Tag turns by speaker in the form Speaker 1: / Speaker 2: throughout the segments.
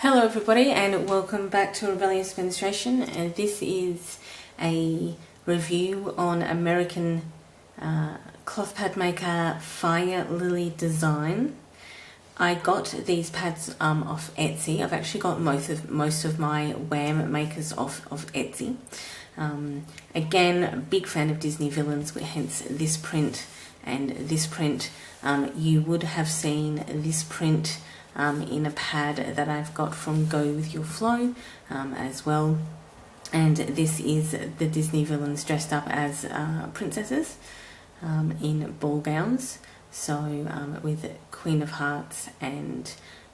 Speaker 1: Hello everybody and welcome back to Rebellious Menstruation, and this is a review on American cloth pad maker Fire Lily Design. I got these pads off Etsy. I've actually got most of my WAM makers off of Etsy. Again, a big fan of Disney villains, hence this print and this print. You would have seen this print in a pad that I've got from Go With Your Flow as well. And this is the Disney villains dressed up as princesses in ball gowns. So with Queen of Hearts and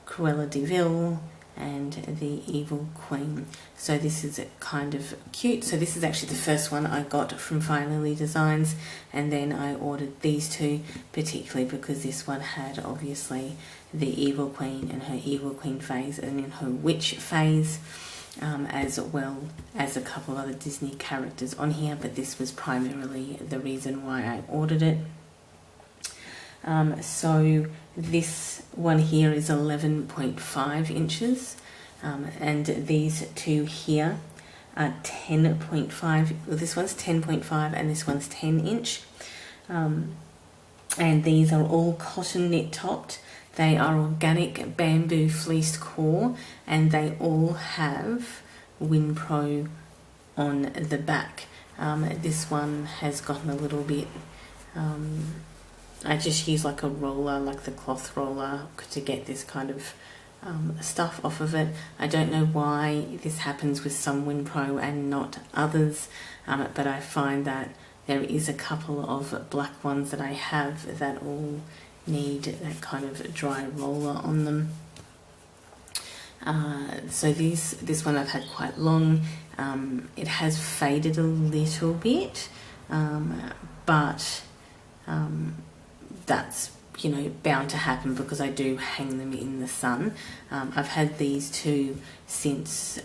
Speaker 1: Cruella de Vil and the Evil Queen. So this is kind of cute. So this is actually the first one I got from Fire Lily Designs, and then I ordered these two particularly because this one had obviously the Evil Queen and her Evil Queen phase, and in her witch phase, as well as a couple other Disney characters on here, but this was primarily the reason why I ordered it. So this one here is 11.5 inches, and these two here are 10.5. Well, this one's 10.5 and this one's 10 inch. And these are all cotton knit topped. They are organic bamboo fleeced core, and they all have WinPro on the back. This one has gotten a little bit, I just use like a roller, like the cloth roller, to get this kind of stuff off of it. I don't know why this happens with some WinPro and not others, but I find that there is a couple of black ones that I have that all need that kind of dry roller on them. So this one I've had quite long. It has faded a little bit, but that's, you know, bound to happen because I do hang them in the sun. I've had these two since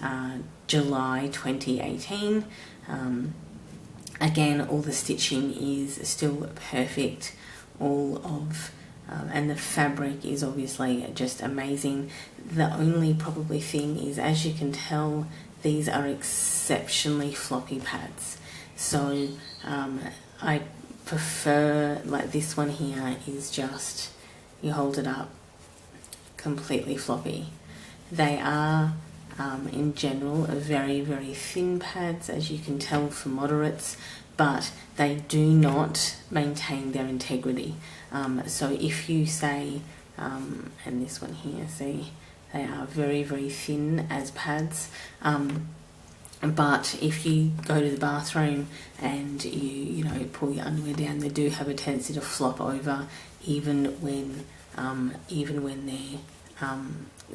Speaker 1: July 2018. Again, all the stitching is still perfect. All of and the fabric is obviously just amazing. The only probably thing is, as you can tell, these are exceptionally floppy pads. So I prefer, like this one here is just, you hold it up, completely floppy. They are in general very thin pads, as you can tell, for moderates, but they do not maintain their integrity. So if you say, and this one here, see, they are very thin as pads. But if you go to the bathroom and you pull your underwear down, they do have a tendency to flop over, even when they're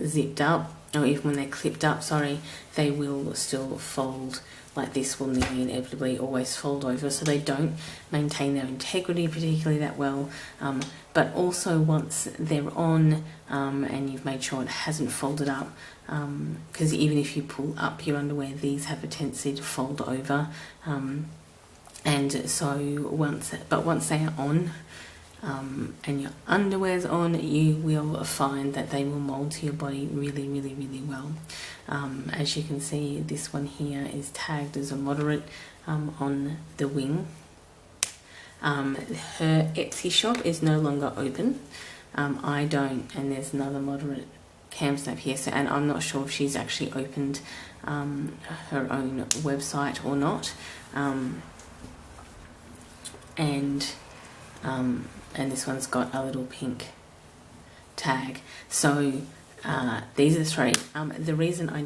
Speaker 1: zipped up, or even when they're clipped up. Sorry, they will still fold. Like this will nearly inevitably always fold over, so they don't maintain their integrity particularly that well. But also once they're on, and you've made sure it hasn't folded up, because even if you pull up your underwear, these have a tendency to fold over. And so once they are on, and your underwear's on, you will find that they will mold to your body really well. As you can see, this one here is tagged as a moderate on the wing. Her Etsy shop is no longer open. I don't, and there's another moderate cam snap here, so, and I'm not sure if she's actually opened her own website or not. And this one's got a little pink tag. So these are three. The reason I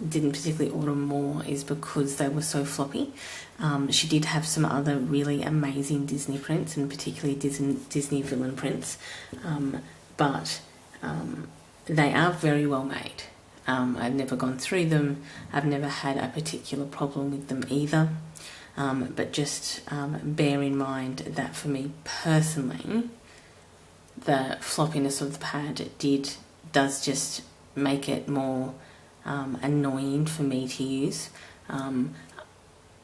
Speaker 1: didn't particularly order more is because they were so floppy. She did have some other really amazing Disney prints, and particularly Disney villain prints, but they are very well made. I've never gone through them. I've never had a particular problem with them either. But just bear in mind that for me personally, the floppiness of the pad does just make it more annoying for me to use.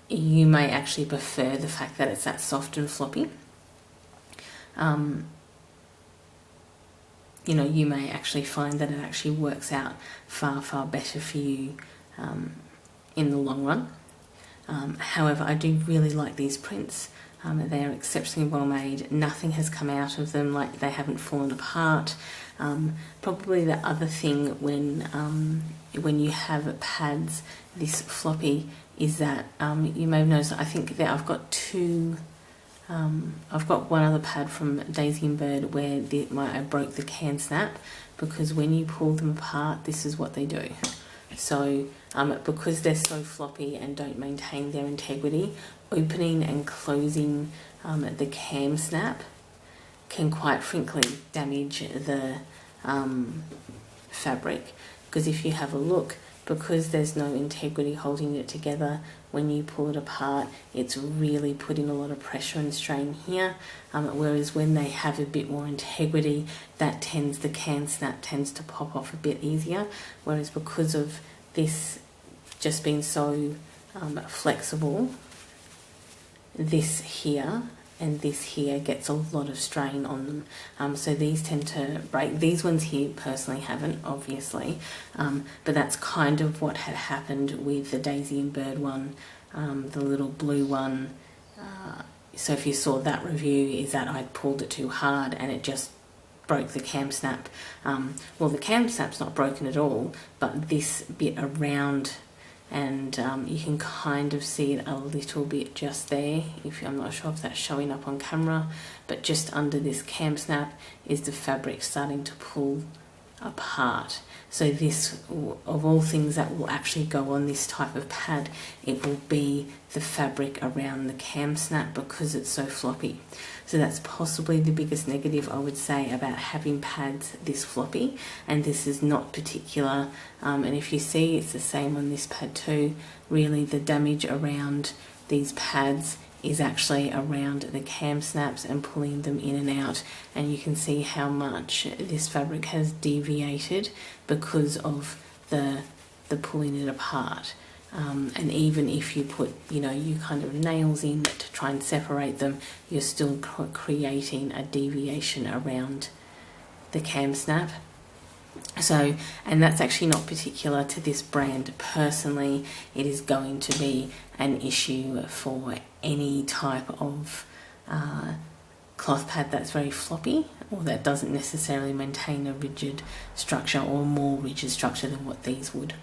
Speaker 1: You may actually prefer the fact that it's that soft and floppy. you may actually find that it actually works out far better for you in the long run. However, I do really like these prints. They're exceptionally well made. Nothing has come out of them, like they haven't fallen apart. Probably the other thing when you have pads this floppy is that you may have noticed, I think that I've got two. I've got one other pad from Daisy and Bird where I broke the can snap, because when you pull them apart, this is what they do. So because they're so floppy and don't maintain their integrity, opening and closing the cam snap can quite frankly damage the fabric. Because if you have a look, because there's no integrity holding it together, when you pull it apart, it's really putting a lot of pressure and strain here. Whereas when they have a bit more integrity, the can snap tends to pop off a bit easier. Whereas because of this just being so flexible, this here and this here gets a lot of strain on them. So these tend to break. These ones here personally haven't, obviously, but that's kind of what had happened with the Daisy and Bird one, the little blue one. So if you saw that review, is that I'd pulled it too hard and it just broke the cam snap. Well, the cam snap's not broken at all, but this bit around, and you can kind of see it a little bit just there. I'm not sure if that's showing up on camera, but just under this cam snap is the fabric starting to pull apart. So this, of all things that will actually go on this type of pad, it will be the fabric around the cam snap because it's so floppy. So that's possibly the biggest negative I would say about having pads this floppy, and this is not particular. And if you see, it's the same on this pad too. Really, the damage around these pads is actually around the cam snaps and pulling them in and out, and you can see how much this fabric has deviated because of the pulling it apart. And even if you put you kind of nails in to try and separate them, you're still creating a deviation around the cam snap. So, and that's actually not particular to this brand personally. It is going to be an issue for any type of cloth pad that's very floppy or that doesn't necessarily maintain a rigid structure or more rigid structure than what these would.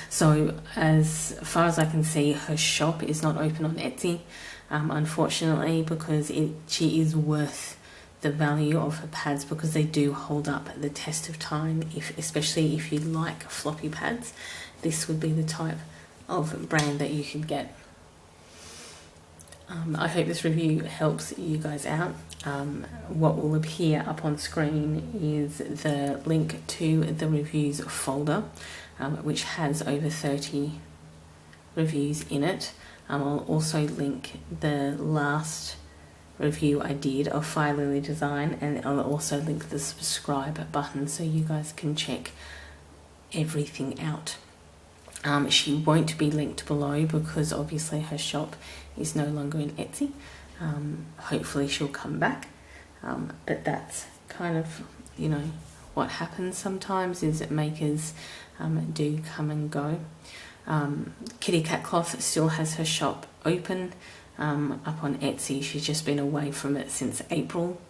Speaker 1: So as far as I can see, her shop is not open on Etsy, unfortunately, because she is worth the value of her pads, because they do hold up the test of time. Especially if you like floppy pads, this would be the type of brand that you could get. I hope this review helps you guys out. What will appear up on screen is the link to the reviews folder, which has over 30 reviews in it. I'll also link the last review I did of Fire Lily Design, and I'll also link the subscribe button so you guys can check everything out. She won't be linked below because obviously her shop is no longer in Etsy. Hopefully she'll come back, but that's kind of what happens sometimes, is that makers do come and go. Kitty Cat Cloth still has her shop open up on Etsy. She's just been away from it since April.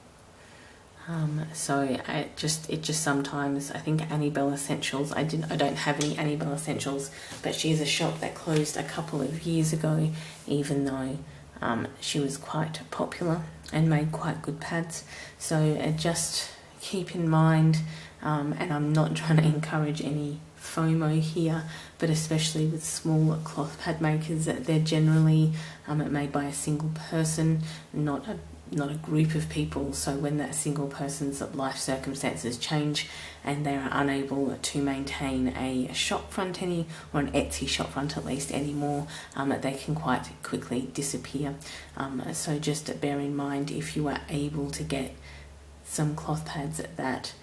Speaker 1: So it just sometimes, I think Annie Bell Essentials, I don't have any Annie Bell Essentials, but she is a shop that closed a couple of years ago, even though she was quite popular and made quite good pads. So just keep in mind, and I'm not trying to encourage any FOMO here, but especially with small cloth pad makers, that they're generally made by a single person, not a group of people. So when that single person's life circumstances change and they are unable to maintain a shop front or an Etsy shop front at least anymore, they can quite quickly disappear. So just bear in mind, if you are able to get some cloth pads that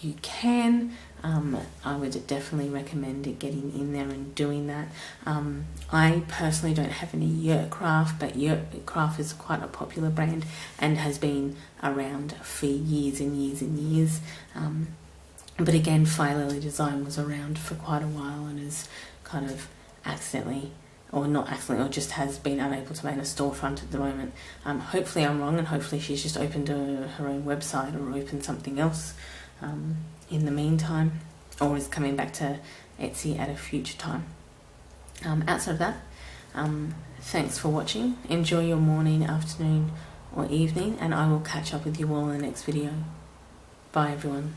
Speaker 1: you can. I would definitely recommend getting in there and doing that. I personally don't have any Yurt Craft, but Yurt Craft is quite a popular brand and has been around for years and years and years. But again, Fire Lily Design was around for quite a while and is kind of accidentally, or not accidentally, or just has been unable to maintain a storefront at the moment. Hopefully I'm wrong, and hopefully she's just opened her own website or opened something else in the meantime, or is coming back to Etsy at a future time. Outside of that, thanks for watching. Enjoy your morning, afternoon or evening, and I will catch up with you all in the next video. Bye everyone.